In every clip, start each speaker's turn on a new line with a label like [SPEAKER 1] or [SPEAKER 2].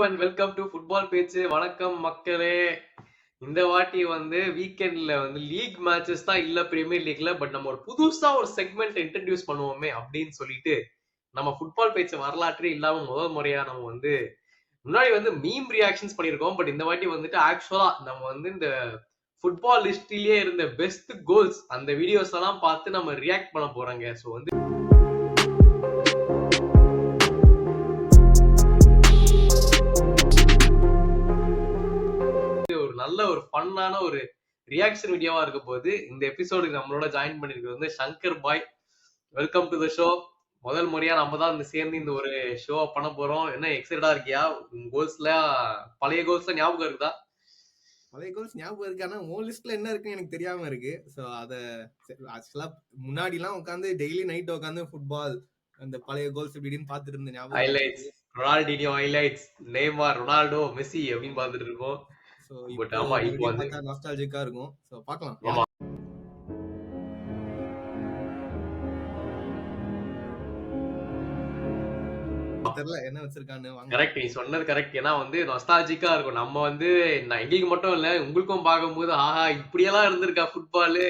[SPEAKER 1] And welcome to football பேச்சு. வணக்கம் மக்களே. இந்த வாட்டி வீக்கெண்ட்ல லீக் மேட்சஸ் தான் இல்ல பிரீமியர் லீக்ல. பட் நம்ம ஒரு புதுசா ஒரு செக்மெண்ட் இன்ட்ரடியூஸ் பண்ணுவோமே அப்படின்னு சொல்லிட்டு நம்ம ஃபுட்பால் பேச்சு வரலாற்றே இல்லாம முதல் முறையா நம்ம முன்னாடி மீம் ரியாக்ஷன்ஸ் பண்ணியிருக்கோம். பட் இந்த வாட்டி ஆக்சுவலா நம்ம இந்த ஃபுட்பால் லிஸ்ட்லயே இருந்த பெஸ்ட் கோல்ஸ் அந்த வீடியோஸ் எல்லாம் பார்த்து நம்ம ரியாக்ட் பண்ண போறாங்க. ஸோ நல்ல ஒரு ஃபன்னான ஒரு ரியாக்ஷன் வீடியோவா இருக்க போகுது. இந்த எபிசோடுக்கு நம்மளோட ஜாயின் பண்ணிருக்கிறது சங்கர் பாய். Welcome to the show. முதல் முறையா நம்ம தான் சேர்ந்து இந்த ஒரு ஷோ பண்ண போறோம். என்ன எக்ஸைட்டடா இருக்கியா? கோல்ஸ்ல பழைய கோல்ஸ் ஞாபகம் இருக்குதா?
[SPEAKER 2] பழைய கோல்ஸ் ஞாபகம் இருக்கு. ஆனா உன் லிஸ்ட்ல என்ன இருக்குன்னு எனக்கு தெரியாம இருக்கு. சோ அத ஆக்சுவலா முன்னாடி எல்லாம் உட்காந்து டெய்லி நைட் உட்காந்து ஃபுட்பால் அந்த பழைய கோல்ஸ் இப்படின்னு பாத்துட்டு இருந்த ஞாபகம்.
[SPEAKER 1] Highlights, Ronaldinho highlights, Neymar, Ronaldo, Messi அப்படின்னு பாத்துட்டு இருக்கோம்.
[SPEAKER 2] சோ இப்போ நாஸ்டால்ஜிக்கா இருக்கும். சோ பார்க்கலாம்.
[SPEAKER 1] ஆமா,
[SPEAKER 2] தெரியல என்ன வச்சிருக்கான்னு.
[SPEAKER 1] கரெக்ட், நீ சொன்னது கரெக்ட். ஏன்னா நாஸ்டால்ஜிக்கா இருக்கும். நம்ம எங்களுக்கு மட்டும் இல்ல, உங்களுக்கும் பார்க்கும்போது ஆஹா இப்படியெல்லாம் இருந்திருக்கா ஃபுட்பாலு,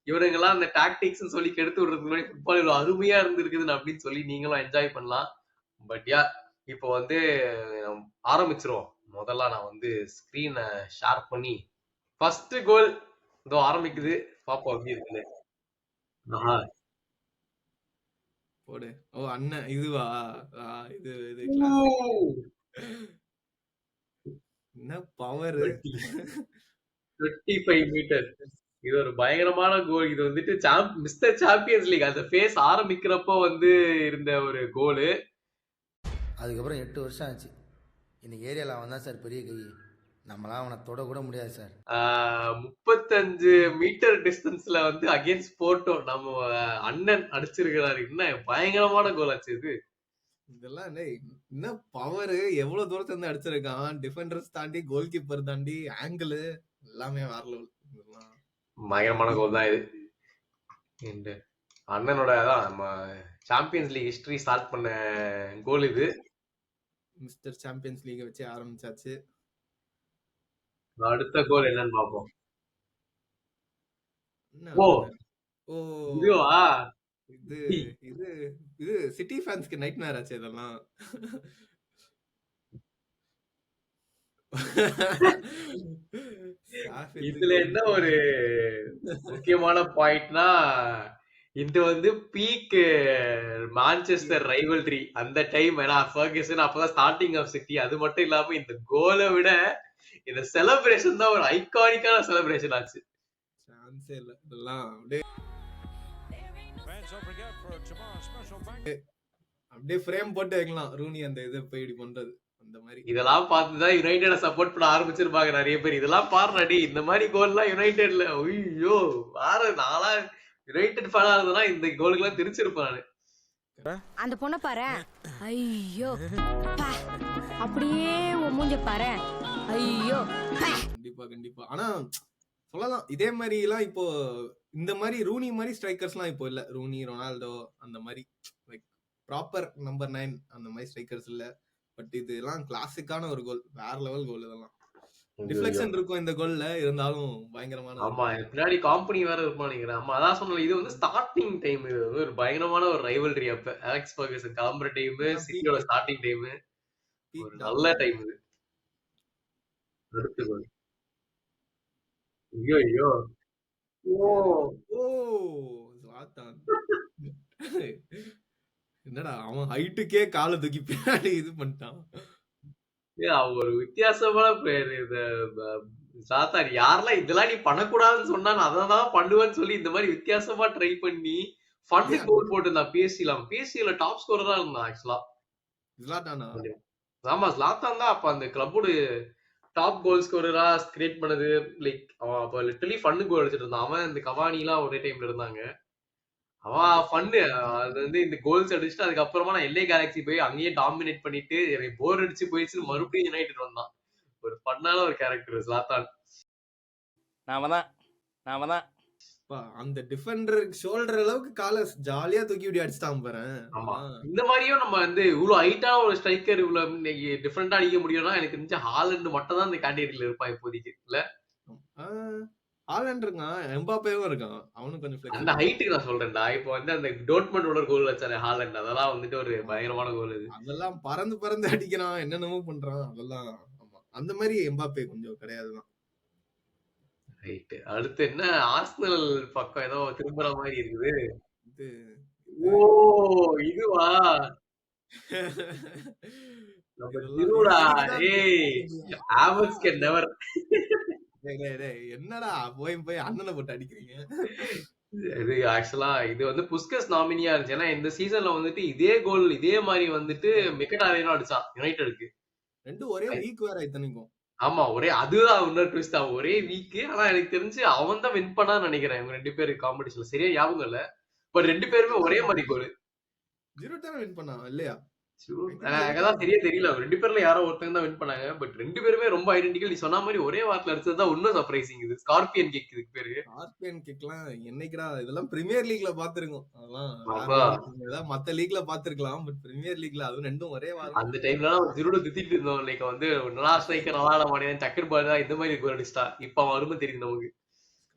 [SPEAKER 1] இவனுங்கெல்லாம் அந்த டாக்டிக்ஸ் சொல்லி கெடுத்து விடுறதுக்கு முன்னாடி ஃபுட்பால் இவ்வளவு அருமையா இருந்திருக்குதுன்னு அப்படின்னு சொல்லி நீங்களும் என்ஜாய் பண்ணலாம். பட் யா இப்போ ஆரம்பிச்சிருவோம். முதல்ல நான் ஸ்கிரீனை ஷேர் பண்ணி ஃபர்ஸ்ட் கோல் இதோ ஆரம்பிக்குது. பாப்போம் எப்படி இருக்குது.
[SPEAKER 2] போடு. ஓ அண்ணன் இதுவா? இது இது என்ன பவர்.
[SPEAKER 1] 35 மீட்டர். இது ஒரு பயங்கரமான கோல். இது மிஸ்டர் சாம்பியன்ஸ் லீக் அந்த ஃபேஸ் ஆரம்பிக்கிறப்போ இருந்த ஒரு கோலு.
[SPEAKER 3] அதுக்கப்புறம் 8 வருஷம் ஆச்சு. இன்னைக்கு ஏரியாவில் அவன் தான் சார் பெரிய கை. நம்மளாம் அவனை தொட கூட முடியாது சார்.
[SPEAKER 1] 35 மீட்டர் டிஸ்டன்ஸ்ல அகேன்ஸ்ட் போட்டோ நம்ம அண்ணன் அடிச்சிருக்கிறாரு. என்ன பயங்கரமான கோல் ஆச்சு இது.
[SPEAKER 2] இதெல்லாம் என்ன பவர், எவ்வளவு தூரத்துல இருந்து அடிச்சிருக்கான். டிஃபெண்டர்ஸ் தாண்டி, கோல் கீப்பர் தாண்டி, ஆங்கிள் எல்லாமே வேற லெவல்.
[SPEAKER 1] பயங்கரமான கோல் தான் இது. அண்ணனோட நம்ம சாம்பியன்ஸ் லீக் ஹிஸ்டரி ஸ்டார்ட் பண்ண கோல் இது.
[SPEAKER 2] மிஸ்டர் சாம்பியன்ஸ் லீக் வச்சு ஆரம்பிச்சாச்சு.
[SPEAKER 1] அடுத்த கோல் என்னன்னு பாப்போம்.
[SPEAKER 2] இது இது இது சிட்டி ஃபேன்ஸ்க்கு நைட் மேர் ஆச்சு இதெல்லாம்.
[SPEAKER 1] இதுல என்ன ஒரு முக்கியமான பாயிண்ட்னா, இது பீக் மான்செஸ்டர் ரைவல்ரி அந்த டைம். ஏன்னா ஃபர்கூசன் அப்பதான் ஸ்டார்டிங் ஆஃப் சிட்டி. அது மட்டும் இல்லாம இந்த கோலை விட இந்த செலிப்ரேஷன் தான் ஒரு ஐகானிக்கான செலிப்ரேஷன் ஆச்சு.
[SPEAKER 2] சான்ஸே இல்ல இதெல்லாம். அப்படியே ஃப்ரேம் போட்டு வைக்கலாம் ரூனி அந்த இதை போய் இப்படி பண்றது. அந்த மாதிரி
[SPEAKER 1] இதெல்லாம் பார்த்துதான் யுனைடெட சப்போர்ட் பண்ண ஆரம்பிச்சிருப்பாங்க நிறைய பேர். இதெல்லாம் பாருடி, இந்த மாதிரி கோல் எல்லாம் யுனைடெட்ல ஐயோ வேற. நாளா யுனைடெட் ஃபேனா இருந்தனா இந்த கோலுக்கு எல்லாம் திருச்சிருப்பேன் நானு.
[SPEAKER 4] அந்த பொண்ண பாரு, ஐயோ அப்படியே மூஞ்ச பாரு, ஐயோ.
[SPEAKER 2] கண்டிப்பா கண்டிப்பா. ஆனா சொல்லலாம் இதே மாதிரி எல்லாம் இப்போ இந்த மாதிரி ரூனி மாதிரி ஸ்ட்ரைக்கர்ஸ் எல்லாம் இப்போ இல்ல. ரூனி, ரொனால்டோ அந்த மாதிரி லைக் ப்ராப்பர் நம்பர் 9 அந்த மாதிரி ஸ்ட்ரைக்கர்ஸ் இல்ல. பட் இதெல்லாம் கிளாசிக்கான ஒரு கோல், வேற லெவல் கோல். இதெல்லாம் டிஃப்ளெக்ஷன் இருக்கும் இந்த கோல்ல, இருந்தாலும் பயங்கரமான.
[SPEAKER 1] ஆமா, பின்னாடி காம்பனி வேற இருப்பான்னு நினைக்கிறேன். ஆமா, அதான் சொன்னல, இது ஸ்டார்டிங் டைம். இது ஒரு பயங்கரமான ஒரு ரைவல்ரி. அப்ப அலெக்ஸ் ஃபர்கூசன் கிளம்புற டைம், சிட்டியோட ஸ்டார்டிங் டைம், ஒரு நல்ல டைம் இது. அடுத்து கோல். ஐயோ ஐயோ, ஓ
[SPEAKER 2] ஓ ஜலாத்தான். என்னடா அவன் ஹைட்டுக்கே காலை தூக்கி பின்னாடி இது பண்ணிட்டான்.
[SPEAKER 1] ஒரு வித்தியாசமான பிளேயர் இது சாத்தார். யாரெல்லாம் இதெல்லாம் நீ பண்ணக்கூடாதுன்னு சொன்னா அதான் பண்ணுவேன்னு சொல்லி இந்த மாதிரி வித்தியாசமா ட்ரை பண்ணி ஃபன்னு கோல் போட்டுருந்தான். பிஎஸ்சில டாப் ஸ்கோரரா இருந்தான் ஆக்சுவலா. ஆமா, ஜலாத்தான் தான் அப்ப அந்த கிளப்போட டாப் கோல் ஸ்கோரரா கிரியேட் பண்ணது. லைக் அவன் அப்ப லிட்டரலி ஃபன்னு கோல் அடிச்சிட்டு இருந்தான். அவன் இந்த கவானி எல்லாம் ஒரே டைம்ல இருந்தாங்க. அவன் ஃபன்னு. அது இந்த கோல்ஸ் அடிச்சுட்டு அதுக்கப்புறமா நான் எல்ஏ கேலக்ஸி போய் அங்கேயே டாமினேட் பண்ணிட்டு எனக்கு போர் அடிச்சு போயிடுச்சு, மறுபடியும் யுனைடெட் வந்தான். ஒரு ஃபன்னான ஒரு கேரக்டர் ஜலாத்தான்.
[SPEAKER 5] நாம தான்
[SPEAKER 2] அந்த டிஃபெண்டர் ஷோல்டர் அளவுக்கு காலை ஜாலியா தூக்கி இப்படி அடிச்சிட்டான் பாரு.
[SPEAKER 1] ஆமா இந்த மாதிரியும் நம்ம வந்து இவ்வளவு ஹைட்டான ஒரு ஸ்ட்ரைக்கர் இவ்வளவு டிஃபரெண்டா அடிக்க முடியும்னா எனக்கு தெரிஞ்ச ஹாலண்ட் மட்டும் தான் இந்த கேண்டிடேட்ல இருப்பான் இப்போதைக்கு இல்ல.
[SPEAKER 2] ஹாலண்ட் இருக்கான், எம்பாப்பேவும் இருக்கான், அவனும் கொஞ்சம்
[SPEAKER 1] அந்த ஹைட்டுக்கு நான் சொல்றேன்டா. இப்போ வந்து அந்த டோட்மண்டோட கோல் வச்சாரு ஹாலண்ட், அதெல்லாம் வந்துட்டு ஒரு பயங்கரமான கோல் இது.
[SPEAKER 2] அதெல்லாம் பறந்து பறந்து அடிக்கிறான், என்னென்னமோ பண்றான் அதெல்லாம். ஆமா அந்த மாதிரி எம்பாப்பே கொஞ்சம் கிடையாதுதான்.
[SPEAKER 1] ரைட். அடுத்து என்ன ஆர்சனல் பக்கம் ஏதோ திரும்புற மாதிரி இருக்குது.
[SPEAKER 2] இது
[SPEAKER 1] ஓ இதுவா நம்ம திருடா. ஏய் ஆவல்ஸ் கேன் நெவர்.
[SPEAKER 2] என்னடா போய் போய் அண்ணனை போட்டு அடிக்கிறீங்க.
[SPEAKER 1] இது ஆக்சுவலா இது வந்து புஸ்கஸ் நாமினியா இருந்துச்சு. ஏன்னா இந்த சீசன்ல வந்துட்டு இதே கோல் இதே மாதிரி வந்துட்டு மிக்கட்டாரியனும் அடிச்சான் யுனைடெடுக்கு.
[SPEAKER 2] ரெண்டும் ஒரே வீக் வேற இத்தனைக்கும்.
[SPEAKER 1] ஆமா ஒரே அதுதான் இன்னொரு ட்விஸ்ட். அவன் ஒரே வீக். ஆனா எனக்கு தெரிஞ்சு அவன் தான் வின் பண்ணான்னு நினைக்கிறேன் இவங்க 2 பேரு காம்படிஷன்ல. சரியா ஞாபகம் இல்ல. பட் 2 பேருமே ஒரே மாதிரி கோல்.
[SPEAKER 2] ஜீரோ தானே வின் பண்ணா இல்லையா?
[SPEAKER 1] அதான் சரியா தெரியல. 2 பேர்ல யாரோ ஒருத்தங்க தான் வின் பண்ணாங்க. பட் 2 பேருமே ரொம்ப ஐடென்டிக்கல். நீ சொன்ன மாதிரி ஒரே வாரத்துல அடிச்சதுதான் இன்னும் சர்ப்ரைசிங். இது ஸ்கார்பியன் கிக். இதுக்கு பேரு
[SPEAKER 2] ஸ்கார்பியன் கிக்லாம் என்னைக்குடா இதெல்லாம் பிரீமியர் லீக்ல பாத்துருக்கோம். அதெல்லாம் மத்த லீக்ல பாத்துருக்கலாம். பட் பிரீமியர் லீக்ல அது ரெண்டும் ஒரே வாரம்.
[SPEAKER 1] அந்த டைம்ல ஜீரோட திட்டிட்டு இருந்தோம். லைக் வந்து நல்லா ஸ்ட்ரைக்கர் நல்லா மாட்டேன் டக்கர் பால் தான் இந்த மாதிரி கோல் அடிச்சிட்டா. இப்ப அவன் அருமை தெரியுது நமக்கு.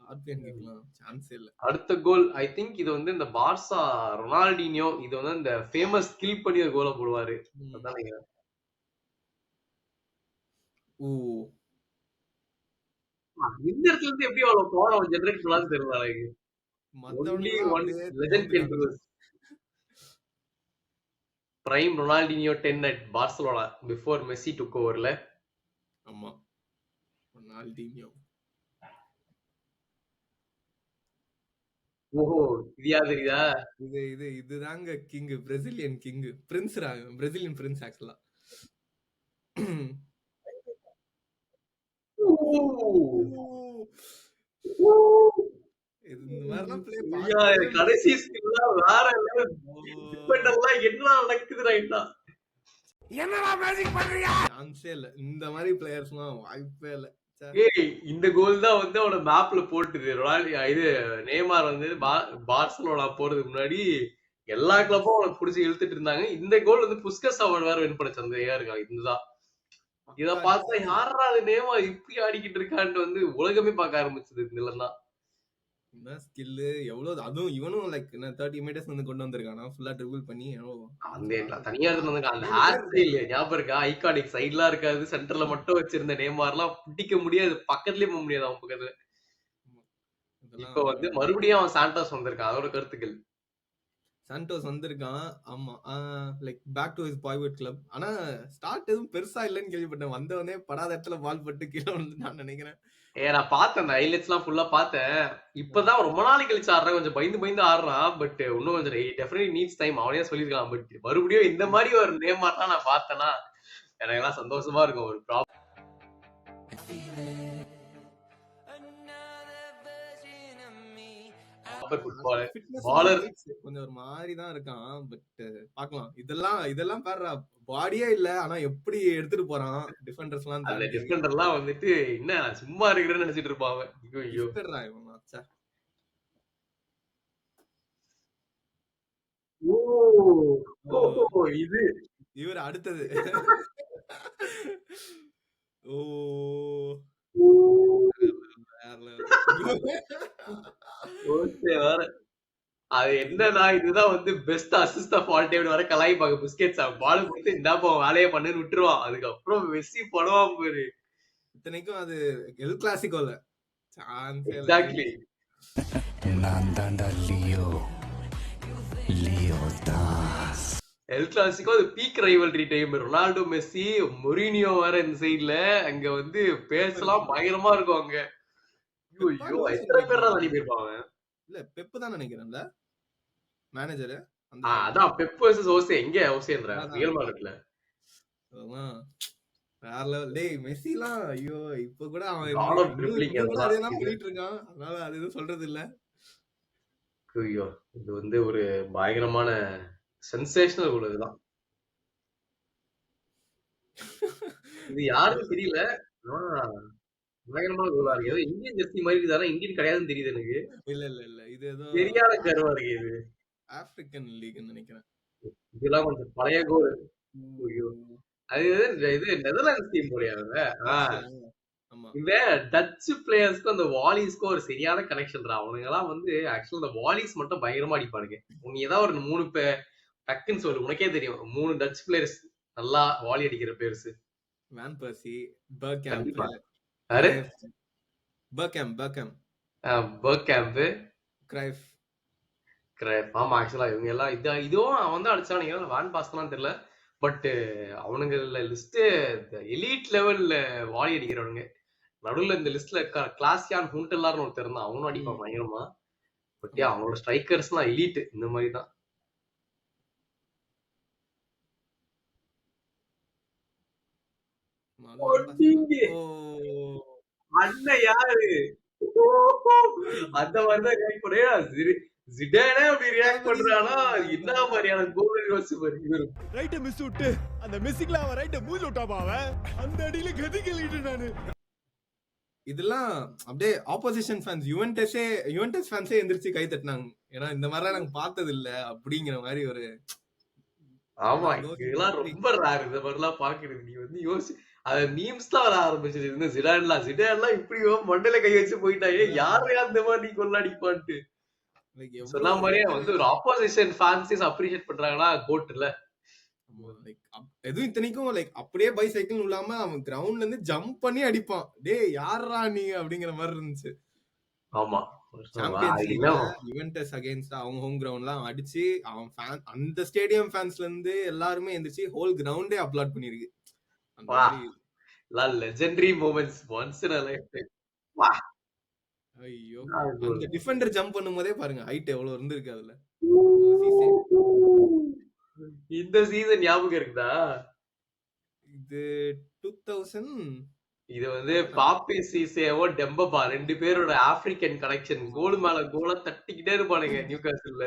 [SPEAKER 2] ஸ்கார்பியன் கிக்லாம் சான்ஸே இல்ல.
[SPEAKER 1] அடுத்த கோல் ஐ திங்க் இது வந்து இந்த பார்சா ரொனால்டினியோ இது வந்து இந்த ஃபேமஸ் கில் பண்ணி ஒரு கோலை போடுவாரு. அதான் நினைக்கிறேன். இந்த இடத்துல இருந்து எப்படி அவ்வளவு பவர் ஜெனரேட் பண்ணலாம்னு தெரியல. Prime Ronaldinho 10 at Barcelona before Messi took overல.
[SPEAKER 2] ஆமா ரொனால்டினியோ.
[SPEAKER 1] ஓஹோ இதுயா தெரியுதா?
[SPEAKER 2] இதுதாங்க king, Brazilian king, Prince, Brazilian Prince ஆக்சுவலா.
[SPEAKER 1] கடைசி வேற என்ன நடக்குது ரைட்டா?
[SPEAKER 3] என்னடா மேஜிக் பண்றீங்க?
[SPEAKER 2] சான்ஸே இல்ல. இந்த மாதிரி பிளேயர்ஸ்லாம் வாய்ப்பே இல்ல.
[SPEAKER 1] ஏய் இந்த கோல் தான் வந்து அவனோட மேப்ல போட்டுது. ரொனால்டியோ இது நேமார் வந்து பார்சலோனா போறதுக்கு முன்னாடி எல்லா கிளப்பும் அவனுக்கு புடிச்சு இழுத்துட்டு இருந்தாங்க. இந்த கோல் வந்து புஸ்கஸ் அவார்டு வேற வின் பண்ண சந்தையா இருக்காங்க. இதுதான் இத பார்த்தா யாரா அது நேமார் இப்படி ஆடிக்கிட்டு இருக்கான்ட்டு வந்து உலகமே பார்க்க ஆரம்பிச்சது. இதுலதான்
[SPEAKER 2] என்ன ஸ்கில் எவ்வளவு. அதுவும் இவனும் லைக் 30 மீட்டர்ஸ் வந்து கொண்டு வந்திருக்கானா ஃபுல்லா ட்ரிபிள் பண்ணி.
[SPEAKER 1] அந்த தனியா இருந்திருக்காங்க. அந்த ஹேர் ஸ்டைல் ஞாபகம் இருக்கா? ஐகானிக் சைட்லாம் இருக்காது, சென்டர்ல மட்டும் வச்சிருந்த நேமார்லாம் பிடிக்க முடியாது, பக்கத்துலயே போக முடியாது அவன் பக்கத்துல. இப்ப வந்து மறுபடியும் அவன் சாண்டோஸ் வந்திருக்கான். அதோட கருத்துக்கள்
[SPEAKER 2] சாண்டோஸ் வந்திருக்கான். ஆமா like back to his boyhood club. ஆனா ஸ்டார்ட் எதுவும் பெருசா இல்லைன்னு கேள்விப்பட்டேன். வந்தவனே படாத இடத்துல பால் பட்டு கீழே வந்து நான் நினைக்கிறேன்.
[SPEAKER 1] நான் பார்த்தேன் அந்த ஹைலைட்ஸ் எல்லாம் ஃபுல்லா பார்த்தேன். இப்பதான் ரொம்ப நாளைக்கு கழிச்சு ஆடுறான். கொஞ்சம் பயந்து ஆடுறான். பட் இன்னும் கொஞ்சம் டெஃபினெட்லி நீட்ஸ் டைம். அவனே சொல்லிருக்கான். பட் மறுபடியும் இந்த மாதிரி ஒரு நேமார்லாம் நான் பார்த்தேன்னா எனக்கு எல்லாம் சந்தோஷமா இருக்கும். ஒரு ப்ராப்ளம்
[SPEAKER 2] கொஞ்சம் ஒரு மாதிரி தான் இருக்கான். பட் பாக்கலாம். இதெல்லாம் பாரு பாடியே இல்ல. ஆனா எப்படி எடுத்துட்டு போறான் டிஃபெண்டர்ஸ் எல்லாம்.
[SPEAKER 1] அந்த டிஃபெண்டர் எல்லாம் வந்துட்டு என்ன சும்மா இருக்கிறேன்னு நினைச்சிட்டு இருப்பாங்க. இது
[SPEAKER 2] இவர் அடுத்தது.
[SPEAKER 1] வேற அது என்னன்னா இதுதான் வந்து best assist of all time வர கலாய்ப்பாங்க. பிஸ்கெட்ஸ் பால் கொடுத்து இந்தாப்பா வேலையை பண்ணுன்னு விட்டுருவான். அதுக்கப்புறம் மெஸ்ஸி படுவான் பாரு.
[SPEAKER 2] இத்தனைக்கும் அது எல் கிளாசிக்கோல.
[SPEAKER 1] எக்ஸாக்ட்லி.
[SPEAKER 3] நான் தான்டா லியோ தாஸ்.
[SPEAKER 1] எல் கிளாசிக்கோ அது peak rivalry time. Ronaldo Messi Mourinho வேற இந்த சைட்ல. அங்க வந்து பேசலாம் பயங்கரமா இருக்கும். அங்க ஐயோ எத்தனை பேர் தான் வெளியே போயிருப்பாங்க.
[SPEAKER 2] இல்ல பெப்பு தான் நினைக்கிறேன்ல மேனேஜர்.
[SPEAKER 1] அதான் பெப் வெர்சஸ் ஓசே. எங்க ஓசேன்ற ரியல் மாட்ரிட்ல.
[SPEAKER 2] வேற லெவல். டேய் மெஸ்ஸிலாம் ஐயோ இப்ப கூட அவன்
[SPEAKER 1] அதெல்லாம்
[SPEAKER 2] பண்ணிட்டு இருக்கான். அதனால அது எதுவும் சொல்றது இல்ல.
[SPEAKER 1] ஐயோ இது வந்து ஒரு பயங்கரமான சென்சேஷனல் கோல். இதுதான் இது யாருக்கும் தெரியல. பயங்கரமான கோலா இருக்கு. ஏதோ இந்தியன் ஜெர்சி மாதிரி இருக்குது. ஆனா இந்தியன் கிடையாதுன்னு தெரியுது எனக்கு.
[SPEAKER 2] இல்ல இது ஏதோ
[SPEAKER 1] சரியான கருவா இருக்கு இது.
[SPEAKER 2] ஆப்பிரிக்கன் லீக்னு நினைக்கிறேன்.
[SPEAKER 1] இதெல்லாம் கொஞ்சம் பழைய கோல். ஐயோ! அது இது நெதர்லாண்ட்ஸ் டீம் போலயா அதுல?
[SPEAKER 2] ஆமா
[SPEAKER 1] இந்த டச் பிளேயர்ஸ்க்கும் அந்த வாலிஸ்க்கும் ஒரு சரியான கனெக்ஷன்டா. அவனுங்க எல்லாம் வந்து ஆக்சுவலா இந்த வாலிஸ் மட்டும் பயங்கரமா அடிப்பானுங்க. உனக்கு ஏதாவது ஒரு 3 டக்குன்னு சொல்லு. உனக்கே தெரியும். 3 டச் பிளேயர்ஸ் நல்லா வாலி அடிக்கிற பிளேயர்ஸ்.
[SPEAKER 2] வேன் பர்சி, பர்கேம்ப்,
[SPEAKER 1] கண்டிப்பா. யாரு?
[SPEAKER 2] பர்கேம்ப்,
[SPEAKER 1] பர்கேம்ப்,
[SPEAKER 2] கிரைஃப்.
[SPEAKER 1] ஆமா ஆக்சுவலா இவங்க எல்லாம் இதுவும் அவன் தான் அடிச்சானுங்க. வான் பாஸ்தான் தெரியல. பட் அவனுங்க லிஸ்ட் எலீட் லெவல்ல வாலி அடிக்கிறவனுங்க. நடுவுல இந்த லிஸ்ட்ல கிளாசியான் ஹுண்டெல்லார்னு ஒருத்தர் இருந்தான். அவனும் அடிப்பான் பயங்கரமா. பட் அவங்களோட ஸ்ட்ரைக்கர்ஸ்லாம் எலீட் இந்த மாதிரி தான். அண்ணன் யாரு? அந்த மாதிரிதான் ரியாக்ட் பண்ணா ஜிடானே அப்படி ரியாக்ட் பண்றானா என்ன மாதிரியான கோல் யோசிச்சு பாரு. இவரு
[SPEAKER 5] ரைட்ட மிஸ் விட்டு அந்த மெஸ்ஸிக்குல அவன் ரைட்ட மூஞ்சி விட்டாப்பா அவன். அந்த அடியில கதி கழிட்டு நானு.
[SPEAKER 2] இதெல்லாம் அப்படியே ஆப்போசிஷன் ஃபேன்ஸ் யுவென்டஸ் ஃபேன்ஸே எந்திரிச்சு கை தட்டினாங்க. ஏன்னா இந்த மாதிரிலாம் நாங்க பார்த்தது இல்ல அப்படிங்கிற மாதிரி ஒரு.
[SPEAKER 1] ஆமா இதெல்லாம் ரொம்ப ரேர் இந்த மாதிரிலாம் பாக்குறது. நீ வந்து யோசி அது மீம்ஸ்லாம் வர ஆரம்பிச்சது. இந்த ஜிடான்லாம் இப்படியோ மண்டல கை வச்சு போயிட்டாயே யாரையா அந்த மாதிரி கொள்ளாடிப்பான்ட்டு சொன்ன மாதிரியே வந்து ஒரு ஆப்போசிஷன் ஃபேன்ஸஸ் அப்ரிஷியேட் பண்றாங்கன்னா கோட் இல்ல.
[SPEAKER 2] எதுவும் இத்தனைக்கும் லைக் அப்படியே பைசைக்கிள் இல்லாம அவன் கிரவுண்ட்ல இருந்து ஜம்ப் பண்ணி அடிப்பான். டேய் யாரா நீ அப்படிங்கிற மாதிரி இருந்துச்சு.
[SPEAKER 1] ஆமா
[SPEAKER 2] யுவென்டஸ் அகைன்ஸ்ட் அவங்க ஹோம் கிரவுண்ட்லாம் அடிச்சு அவன் ஃபேன் அந்த ஸ்டேடியம் ஃபேன்ஸ்ல இருந்து எல்லாருமே எந்திரிச்சு ஹோல் கிரவுண்டே அப்லோட் பண்ணிருக்கு.
[SPEAKER 1] Legendary moments once in a lifetime.
[SPEAKER 2] ஐயோ அந்த டிஃபெண்டர் ஜம்ப் பண்ணும்போதே பாருங்க ஹைட் எவ்வளவு இருந்திருக்கு அதுல.
[SPEAKER 1] இந்த சீசன் ஞாபகம் இருக்குதா?
[SPEAKER 2] இது 2000
[SPEAKER 1] இது வந்து பாப்பி சீசேவோ டெம்பபா 2 பேரோட ஆப்பிரிக்கன் கனெக்ஷன். கோல் மேல கோலா தட்டிக்கிட்டே இருப்பானுங்க நியூகாசில்ல.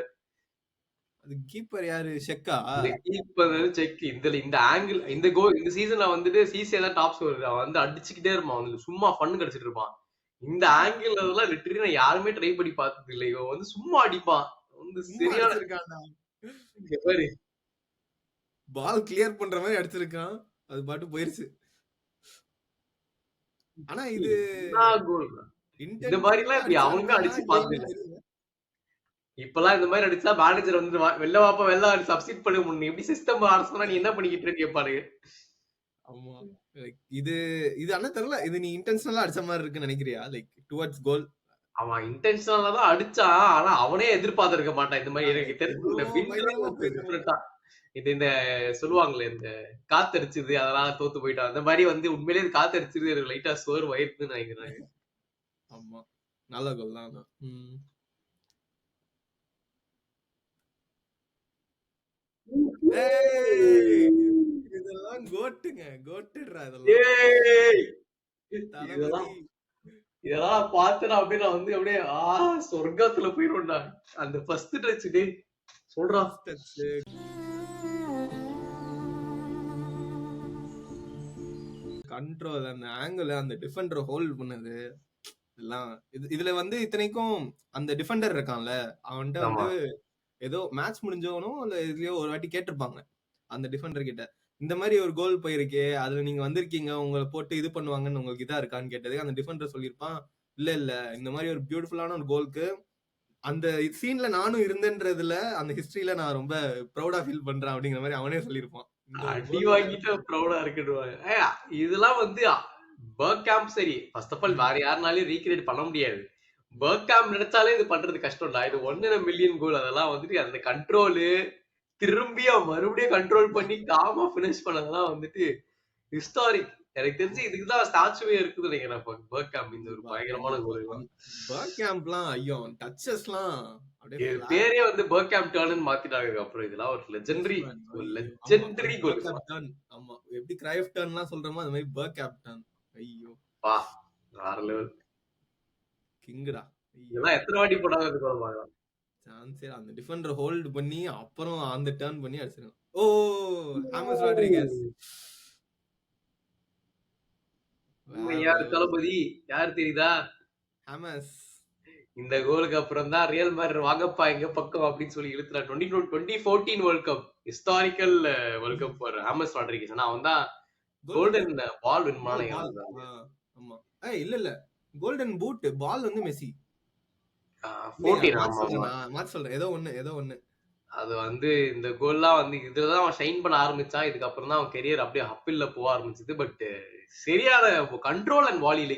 [SPEAKER 2] அது கீப்பர் யாரு? செக்கா?
[SPEAKER 1] இந்த கீப்பர் செக். இந்த ஆங்கிள் இந்த கோல் இந்த சீசன்ல வந்துட்டு சீசே தான் டாப் ஸ்கோரர். அவன் வந்து அடிச்சுக்கிட்டே இருப்பான். அவனுக்கு சும்மா ஃபன் கிடைச்சிட்டு இருப்பான். இந்த ஆங்கிள் அதெல்லாம் லிட்டரலி நான் யாருமே ட்ரை பண்ணி பார்த்தது இல்லை. இவன் வந்து சும்மா அடிப்பான். வந்து சரியான இருக்கான்டா. பாரு
[SPEAKER 2] பால் கிளியர் பண்ற மாதிரி அடிச்சிருக்கான். அது பாட்டு போயிருச்சு. ஆனா இது
[SPEAKER 1] இந்த மாதிரி எல்லாம் இப்படி அவங்க அடிச்சு பார்த்தது. இப்பெல்லாம் இந்த மாதிரி அடிச்சா மேனேஜர் வந்து வெளில வாப்பா வெளில சப்ஸ்டிட் பண்ண முடியும். எப்படி சிஸ்டம் ஆர்சனா நீ என்ன பண்ணிக்கிட்டு இருக்கு கேட்பானுங்க.
[SPEAKER 2] ஆமா இது அண்ணா தெரியல. இது நீ இன்டென்ஷனலா அடிச்ச மாதிரி இருக்குன்னு நினைக்கிறியா? லைக் டுவர்ட்ஸ் கோல்.
[SPEAKER 1] அவன் இன்டென்ஷனலா தான் அடிச்சான். ஆனா அவனே எதிர்பார்த்திருக்க மாட்டான். இந்த மாதிரி எனக்கு தெரிஞ்சு இந்த சொல்லுவாங்களே இந்த காத்தடிச்சுது அதெல்லாம் தோத்து போயிட்டான். அந்த மாதிரி வந்து உண்மையிலேயே காத்தடிச்சுது எனக்கு லைட்டா சோறு வயிறுன்னு நினைக்கிறேன்.
[SPEAKER 2] ஆமா நல்ல கோல் தான். இதெல்லாம் கோட்டுடா
[SPEAKER 1] இதெல்லாம் பார்த்தேன் அப்படியே நான் வந்து அப்படியே சொர்க்கத்துல போயிடும்டா. அந்த ஃபர்ஸ்ட் டச் டே சொல்றா
[SPEAKER 2] கண்ட்ரோல் அந்த ஆங்கிள் அந்த டிஃபெண்டர் ஹோல்ட் பண்ணது எல்லாம் இதுல வந்து இத்தனைக்கும் அந்த டிஃபெண்டர் இருக்கான்ல அவன்கிட்ட வந்து ஏதோ மேட்ச் முடிஞ்சவனும் இல்ல இதுலயோ ஒரு வாட்டி கேட்டிருப்பாங்க அந்த டிஃபெண்டர் கிட்ட, இந்த மாதிரி ஒரு கோல் போயிருக்கே அதுல நீங்க வந்திருக்கீங்க உங்களை போட்டு இது பண்ணுவாங்கன்னு உங்களுக்கு இதா இருக்கான்னு கேட்டதுக்கு அந்த டிஃபெண்டர் சொல்லியிருப்பான், இல்ல இந்த மாதிரி ஒரு பியூட்டிஃபுல்லான ஒரு கோலுக்கு அந்த சீன்ல நானும் இருந்தேன்றதுல அந்த ஹிஸ்டரியில நான் ரொம்ப ப்ரௌடா ஃபீல் பண்றேன் அப்படிங்கிற மாதிரி அவனே சொல்லியிருப்பான்.
[SPEAKER 1] அடி வாங்கிட்டு ப்ரௌடா இருக்குன்னு. இதெல்லாம் வந்து பர்கேம்ப் சரி ஃபர்ஸ்ட் ஆஃப் ஆல் வேற யாருனாலும் ரீக்ரியேட் பண்ண முடியாது. பர்கேம்ப் நினைச்சாலே இது பண்றது கஷ்டம்டா. இது 1 மில்லியன் கோல். அதெல்லாம் வந்துட்டு அந்த கண்ட்ரோலு திரும்பி மறுபடியும் கண்ட்ரோல் பண்ணி காமா பினிஷ் பண்ணதெல்லாம் வந்துட்டு ஹிஸ்டாரிக். எனக்கு தெரிஞ்சு இதுக்குதான் ஸ்டாச்சுவே இருக்குது நினைக்கிறேன் பர்கேம்ப். இந்த ஒரு பயங்கரமான கோல்.
[SPEAKER 2] பர்கேம்ப்லாம் ஐயோ டச்சஸ்லாம்
[SPEAKER 1] பேரே வந்து பர்கேம்ப் டர்ன் மாத்திட்டாங்க. அப்புறம் இதெல்லாம் ஒரு லெஜெண்டரி கோல்.
[SPEAKER 2] ஆமா எப்படி கிரைஃப் டர்ன்லாம் சொல்றோமோ அந்த மாதிரி பர்கேம்ப் டர்ன். ஐயோ
[SPEAKER 1] வா வேற லெவல்
[SPEAKER 2] கிங்கடா.
[SPEAKER 1] இதெல்லாம் எத்தனை வாட்டி போட்டாங்க பாக்கலாம்.
[SPEAKER 2] சான்ஸே அந்த டிஃபெண்டர் ஹோல்ட் பண்ணி அப்புறம் அந்த டர்ன் பண்ணி அடிச்சிருக்கான். ஓ ஹாமஸ் ராட்ரிகஸ்
[SPEAKER 1] யார் தளபதி யார் தெரியுதா?
[SPEAKER 2] ஹாமஸ்.
[SPEAKER 1] இந்த கோலுக்கு அப்புறம் தான் ரியல் மேட்ரிட் வாங்கப்பா எங்க பக்கம் அப்படின்னு சொல்லி இழுத்துறான். 2014 world cup historical world cup for hummus Rodriguez. ஆனா அவன் தான் கோல்டன் பால் வின் பண்ணானே.
[SPEAKER 2] ஆமா இல்ல கோல்டன் பூட் பால் வந்து மெஸ்ஸி.
[SPEAKER 1] 14 ஆமா
[SPEAKER 2] மார்ச் சொல்றேன் ஏதோ ஒண்ணு
[SPEAKER 1] அது வந்து இந்த கோல்லாம் வந்து இதுலதான் அவன் ஷைன் பண்ண ஆரம்பிச்சான். இதுக்கப்புறம் தான் அவன் கெரியர் அப்படியே அப்பில்ல போக ஆரம்பிச்சது. பட் சரியான கண்ட்ரோல் அண்ட் வாலி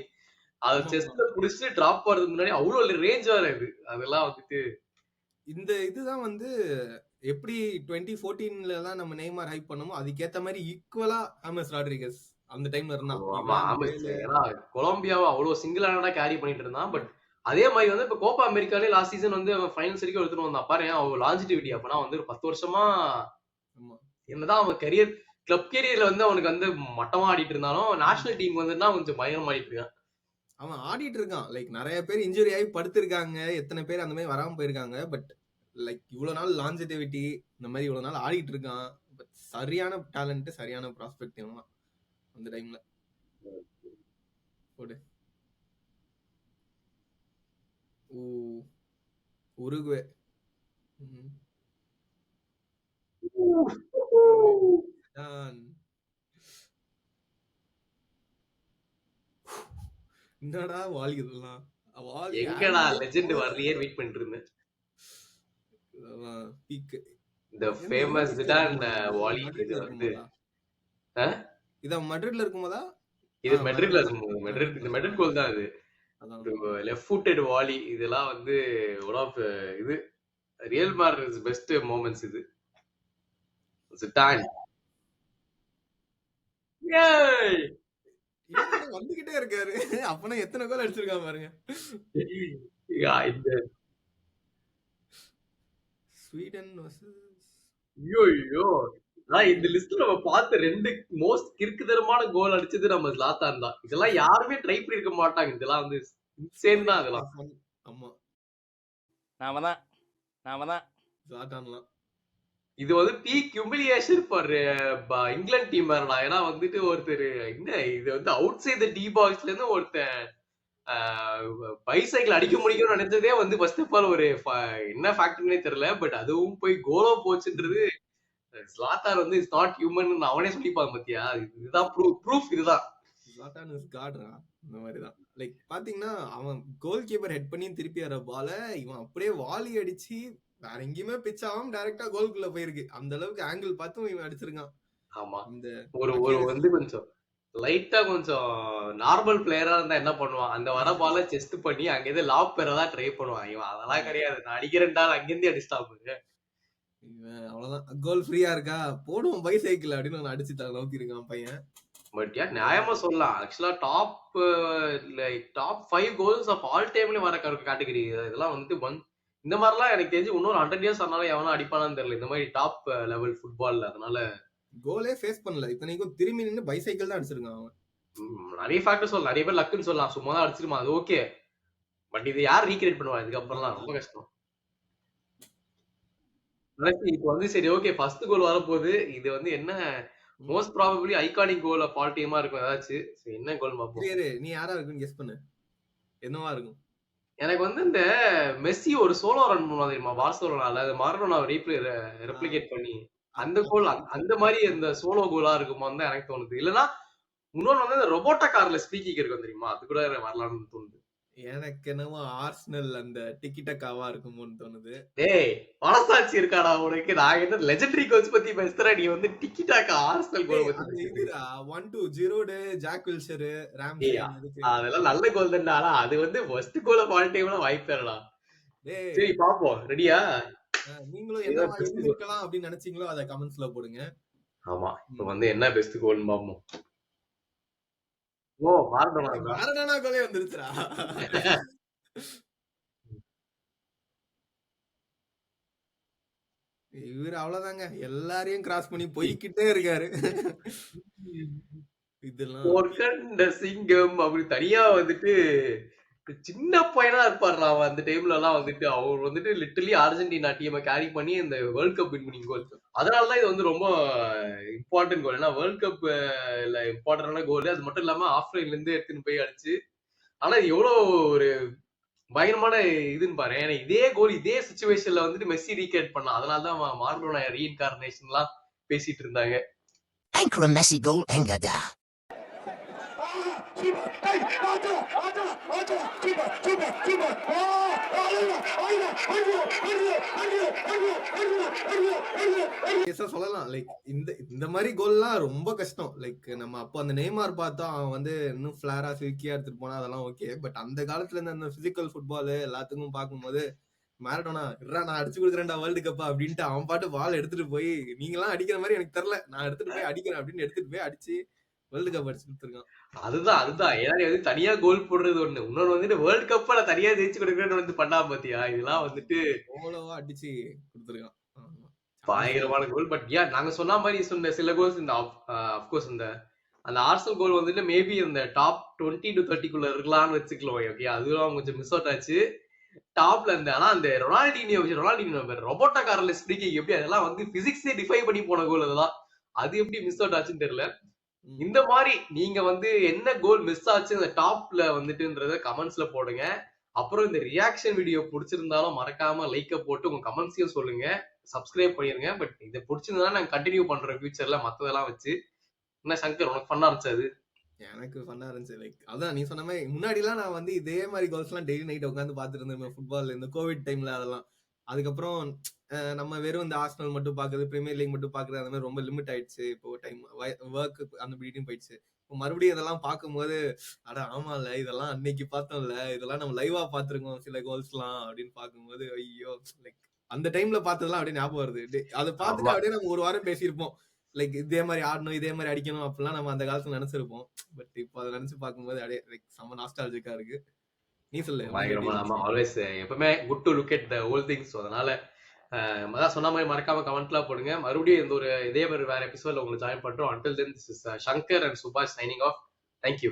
[SPEAKER 1] அது செஸ்ட்ல புடிச்சு டிராப் போறதுக்கு முன்னாடி அவ்வளவு ரேஞ்ச் வேற இது. அதெல்லாம் வந்துட்டு
[SPEAKER 2] இந்த இதுதான் வந்து எப்படி 2014ல தான் நம்ம நெய்மார் ஹைப் பண்ணோமோ அதுக்கேத்த மாதிரி ஈக்குவலா ஹாமஸ் ராட்ரிகஸ் அந்த டைம்ல இருந்தான்.
[SPEAKER 1] ஏன்னா கொலம்பியாவை அவ்வளவு சிங்கிள் ஹேண்டடா கேரி பண்ணிட்டு இருந்தான். பட் அதே மாதிரி வந்து இப்ப கோப்பா அமெரிக்காலே லாஸ்ட் சீசன் வந்து அவன் ஃபைனல்ஸ் வரைக்கும் எடுத்துட்டு வந்தான். பாரு அவன் லாஞ்சிட்டிவிட்டி அப்பனா வந்து ஒரு 10 வருஷமா என்னதான் அவன் கரியர் கிளப் கரியர்ல வந்து அவனுக்கு வந்து மட்டமா ஆடிட்டு இருந்தாலும் நேஷனல் டீம் வந்துன்னா கொஞ்சம் பயங்கரமா ஆடிட்டு இருக்கான்.
[SPEAKER 2] அவன் ஆடிட்டு இருக்கான். லைக் நிறைய பேர் இன்ஜுரி ஆகி படுத்திருக்காங்க, எத்தனை பேர் அந்த மாதிரி வராம போயிருக்காங்க. பட் லைக் இவ்வளவு நாள் லாஞ்சிட்டிவிட்டி இந்த மாதிரி இவ்வளவு நாள் ஆடிட்டு இருக்கான். பட் சரியான டேலண்ட், சரியான ப்ராஸ்பெக்ட் இவன் அந்த டைம்ல. போடு உருகுவே. என்னடா வாலி இதெல்லாம்
[SPEAKER 1] எங்கடா லெஜெண்ட் வரலையே வெயிட் பண்ணிட்டு இருந்தேன்.
[SPEAKER 2] Peak
[SPEAKER 1] the famous Zidane volley இது வந்து
[SPEAKER 2] இத மட்ரிட்ல இருக்கும்போதா?
[SPEAKER 1] இது மட்ரிட்ல இருக்கும்போது மெட்ரிட் கோல் தான் இது. லெஃப்ட் ஃபுட்டட் வாலி இதெல்லாம் வந்து ஒன் ஆஃப் இது ரியல் மேட்ரிட்ஸ் பெஸ்ட் மொமெண்ட்ஸ் இது. Zidane
[SPEAKER 2] வந்துகிட்டே இருக்காரு. அப்பனா எத்தனை கோல் அடிச்சிருக்கான் பாருங்க. ஸ்வீடன்
[SPEAKER 1] இந்த லிஸ்ட்ல நம்ம பார்த்த 2 மோஸ்ட் கிறுக்குதரமான கோல் அடிச்சது நம்ம ஜ்லாத்தான் தான். இதெல்லாம் யாருமே ட்ரை பண்ணி இருக்க மாட்டாங்க. இதெல்லாம் வந்து இன்சேன் தான். அதெல்லாம்
[SPEAKER 2] ஆமா
[SPEAKER 6] நாம தான்
[SPEAKER 2] ஜ்லாத்தான்லாம்
[SPEAKER 1] இது வந்து peak humiliation for England team வரடா. ஏன்னா வந்துட்டு ஒருத்தர் என்ன இது வந்து அவுட் சைட் தி டி பாக்ஸ்ல இருந்து ஒருத்தர் பைசைக்கிள் அடிக்க முடியும்னு நினைச்சதே வந்து ஃபர்ஸ்ட் ஆஃப் ஆல் ஒரு என்ன ஃபேக்டர்னே தெரியல. பட் அதுவும் போய் கோலோ போச்சுன்றது ஸ்லாத்தார் வந்து இஸ் நாட் ஹியூமன் அவனே சொல்லிப்பாங்க. பத்தியா இதுதான் ப்ரூஃப். இதுதான்
[SPEAKER 2] ஸ்லாத்தான் இஸ் காட்ரா. இந்த மாதிரி தான் லைக் பாத்தீங்கன்னா அவன் கோல் கீப்பர் ஹெட் பண்ணி திருப்பி வர பால இவன் அப்படியே வாலி அடிச்சு வேற எங்கேயுமே பிச் ஆகாம டைரக்டா கோல்குள்ள போயிருக்கு. அந்த அளவுக்கு ஆங்கிள் பார்த்தும் இவன் அடிச்சிருக்கான்.
[SPEAKER 1] ஆமா ஒரு வந்து கொஞ்சம் லைட்டா கொஞ்சம் நார்மல் பிளேயரா இருந்தா என்ன பண்ணுவான், அந்த வர பால செஸ்ட் பண்ணி அங்கேருந்து லாப் பெறதான் ட்ரை பண்ணுவான். இவன் அதெல்லாம் கிடையாது. நான் அடிக்கிறேன்டா அங்கேருந்து அடிச்சுட்டா போகுது.
[SPEAKER 2] அவ்வளவுதான் கோல் ஃப்ரீயா இருக்கா போடுவோம் பைசைக்கிள் அப்படின்னு அடிச்சு நோக்கி இருக்கான் பையன்.
[SPEAKER 1] பட் யா நியாயமா சொல்லலாம். ஆக்சுவலா டாப் 5 கோல்ஸ் ஆஃப் ஆல் டைம்ல வர கேட்டகரி இதெல்லாம் வந்து இந்த மாதிரிலாம் எனக்கு தெரிஞ்சு இன்னொரு 100 இயர்ஸ் ஆனாலும் எவனா அடிப்பானான்னு தெரியல இந்த மாதிரி டாப் லெவல் ஃபுட்பால்ல. அதனால
[SPEAKER 2] கோலே ஃபேஸ் பண்ணல. இத்தனைக்கும் திரும்பி நின்று பைசைக்கிள் தான் அடிச்சிருக்கான் அவன்.
[SPEAKER 1] நிறைய ஃபேக்டர் சொல்லலாம். நிறைய பேர் லக்குன்னு சொல்லலாம். சும்மா தான் அடிச்சிருமா அது ஓகே. பட் இது யார் ரீக்ரியேட் பண்ணுவா? இதுக்கப்புறம்லாம் ரொம்ப கஷ்டம். இப்போ வந்து சரி ஓகே ஃபர்ஸ்ட் கோல் வரப்போகுது. இது வந்து என்ன most probably iconic goal of all டைமா இருக்கும். ஏதாச்சும் என்ன கோல் பார்ப்போம்.
[SPEAKER 2] நீ யாரா இருக்குன்னு கெஸ் பண்ணு. என்னவா இருக்கும்?
[SPEAKER 1] எனக்கு வந்து இந்த மெஸ்ஸி ஒரு சோலோ ரன் பண்ணுவா தெரியுமா பார்சலோனால, அது மரணம் ரெப்ளிகேட் பண்ணி அந்த கோல் அந்த மாதிரி இந்த சோலோ கோலா இருக்குமான்னு தான் எனக்கு தோணுது. இல்லைன்னா இன்னொன்னு வந்து இந்த ரொபோட்டா கார்ல ஸ்பீக்கிங் இருக்கும் தெரியுமா, அது கூட வரலாம்னு தோணுது.
[SPEAKER 2] எனக்கு என்னமோ ஆர்சனல் அந்த டிக்கிட்டக்காவா இருக்குமோன்னு தோணுது.
[SPEAKER 1] டேய் மனசாட்சி இருக்காடா உனக்கு? நான் என்ன லெஜெண்டரி கோல்ஸ் பத்தி பேசுறேன், நீ வந்து டிக்கிட்டாக்கா ஆர்சனல் கோல் பத்தி
[SPEAKER 2] இதுடா 1-2 ஜாக் வில்ஷர் ராம்சே
[SPEAKER 1] அதெல்லாம் நல்ல கோல் தான்டா. ஆனா அது வந்து ஃபர்ஸ்ட் கோல் ஆஃப் ஆல் டைம்ல வாய்ப்பே இல்லடா. சரி பாப்போம். ரெடியா?
[SPEAKER 2] நீங்களும் என்ன இருக்கலாம் அப்படின்னு நினைச்சீங்களோ அத கமெண்ட்ஸ்ல போடுங்க.
[SPEAKER 1] ஆமா இப்போ வந்து என்ன பெஸ்ட் கோல்னு பாப்போம். ஓ
[SPEAKER 2] மாரடோனா கோலே வந்துருச்சுடா. இவரு அவ்வளவுதாங்க எல்லாரையும் கிராஸ் பண்ணி போய்கிட்டே இருக்காரு.
[SPEAKER 1] இதெல்லாம் சிங்கம் அப்படி தனியா வந்துட்டு சின்ன பையனா இருப்பாரு அவன். அந்த டைம்ல எல்லாம் வந்துட்டு அவர் வந்துட்டு லிட்டரலி அர்ஜென்டினா டீமை கேரி பண்ணி இந்த வேர்ல்ட் கப் வின் பண்ணி கோல் அதனாலதான் இது வந்து ரொம்ப இம்பார்ட்டன்ட் கோல். ஏன்னா வேர்ல்ட் கப் இம்பார்ட்டன்டான கோல். அது மட்டும் இல்லாம ஆஃப்லைன்ல இருந்து எடுத்துன்னு போய் அடிச்சு. ஆனா இது எவ்வளவு ஒரு பயங்கரமான இதுன்னு பாரு. ஏன்னா இதே கோல் இதே சுச்சுவேஷன்ல வந்துட்டு மெஸ்ஸி ரீக்ரியேட் பண்ணலாம். அதனாலதான் மார்டோனா ரீஇன்கார்னேஷன் எல்லாம் பேசிட்டு இருந்தாங்க.
[SPEAKER 6] Ankara Messi goal Engada.
[SPEAKER 2] சொல்லலாம் லைக் இந்த மாதிரி கோல்லாம் ரொம்ப கஷ்டம். லைக் நம்ம அப்போ அந்த நெய்மார் பார்த்தா அவன் வந்து இன்னும் ஃபிளாரா சில்கியா எடுத்துட்டு போனா அதெல்லாம் ஓகே. பட் அந்த காலத்துல இருந்து அந்த பிசிக்கல் ஃபுட்பால் எல்லாத்துக்கும் பார்க்கும்போது மேரடோனா நான் அடிச்சு கொடுக்குறேன்டா வேர்ல்டு கப்பா அப்படின்ட்டு அவன் பாட்டு பால் எடுத்துட்டு போய் நீங்க எல்லாம் அடிக்கிற மாதிரி எனக்கு தெரியல, நான் எடுத்துட்டு போய் அடிக்கிறேன் அப்படின்னு எடுத்துட்டு போய் அடிச்சு வேர்ல்டு கப் அடிச்சு கொடுத்துருக்கான்.
[SPEAKER 1] அதுதான் ஏன்னா வந்து தனியா கோல் போடுறது ஒண்ணு, இன்னொன்னு வந்துட்டு வேர்ல்ட் கப்ப நான் தனியா ஜெயிச்சு கொடுக்குறேன்னு வந்து பண்ணா பாத்தியா. இதெல்லாம் வந்துட்டு
[SPEAKER 2] எவ்வளவா அடிச்சு கொடுத்துருக்கான்.
[SPEAKER 1] பயங்கரமான கோல். பட் நாங்க சொன்ன மாதிரி சொன்ன சில கோல்ஸ் இந்த அப்கோர்ஸ் அந்த ஆர்சனல் கோல் வந்துட்டு மேபி இந்த டாப் 20 to 30 இருக்கலாம்னு வச்சுக்கலாம். ஓகே, அதுவும் கொஞ்சம் மிஸ் அவுட் ஆச்சு டாப்ல இருந்து. ஆனா அந்த ரொனால்டினியோ ரொபோட்டா கார்லஸ் ஃப்ரீ கிக் எப்படி அதெல்லாம் வந்து பிசிக்ஸே டிஃபை பண்ணி போன கோல். அதெல்லாம் அது எப்படி மிஸ் அவுட் ஆச்சுன்னு தெரியல. இந்த மாதிரி நீங்க வந்து என்ன கோல் மிஸ் ஆச்சு இந்த டாப்ல வந்துட்டுன்றத கமெண்ட்ஸ்ல போடுங்க. அப்புறம் இந்த ரியாக்ஷன் வீடியோ பிடிச்சிருந்தாலும் மறக்காம லைக்க போட்டு உங்க கமெண்ட்ஸையும் சொல்லுங்க, சப்ஸ்கிரைப் பண்ணிருங்க. பட் இதை பிடிச்சிருந்தா நாங்க கண்டினியூ பண்றோம் ஃபியூச்சர்ல மத்ததெல்லாம் வச்சு. என்ன சங்கர் உனக்கு ஃபன்னா இருந்துச்சு? அது
[SPEAKER 2] எனக்கு ஃபன்னா இருந்துச்சு. லைக் அதான் நீ சொன்ன மாதிரி முன்னாடி எல்லாம் நான் வந்து இதே மாதிரி கோல்ஸ் எல்லாம் டெய்லி நைட் உட்காந்து பாத்துட்டு இருந்தேன் ஃபுட்பால் இந்த கோவிட் டைம்ல. அதெல்லாம் அதுக்கப்புறம் நம்ம வெறும் இந்த ஆர்சனல் மட்டும் பாக்குறது, பிரீமியர் லீக் மட்டும் பாக்குறது அந்த மாதிரி ரொம்ப லிமிட் ஆயிடுச்சு. இப்போ டைம் ஒர்க் அந்த மீட்டிங் போயிடுச்சு. இப்போ மறுபடியும் இதெல்லாம் பார்க்கும்போது அட ஆமால இதெல்லாம் அன்னைக்கு பார்த்தோம்ல, இதெல்லாம் நம்ம லைவா பாத்துருக்கோம் சில கோல்ஸ் எல்லாம் அப்படின்னு பார்க்கும்போது ஐயோ லைக் அந்த டைம்ல பார்த்ததெல்லாம் அப்படியே ஞாபகம் வருது. அதை பார்த்துட்டு அப்படியே நம்ம ஒரு வாரம் பேசியிருப்போம். லைக் இதே மாதிரி ஆடணும் இதே மாதிரி அடிக்கணும் அப்படிலாம் நம்ம அந்த காலத்துல நினைச்சிருப்போம். பட் இப்போ அதை நினைச்சு பார்க்கும்போது அப்படியே லைக் செம்ம நாஸ்டாலஜிக்கா இருக்கு. நீ சொல்லு.
[SPEAKER 1] ஆல்வேஸ் எப்பவுமே good to look at the whole things. அதனால அதான் சொன்ன மாதிரி மறக்காம கமெண்ட்லாம் போடுங்க. மறுபடியும் இந்த ஒரு இதே மாதிரி வேற எபிசோட்ல உங்களுக்கு ஜாயின் பண்றோம். until then this is Shankar and Subhash signing off. Thank you.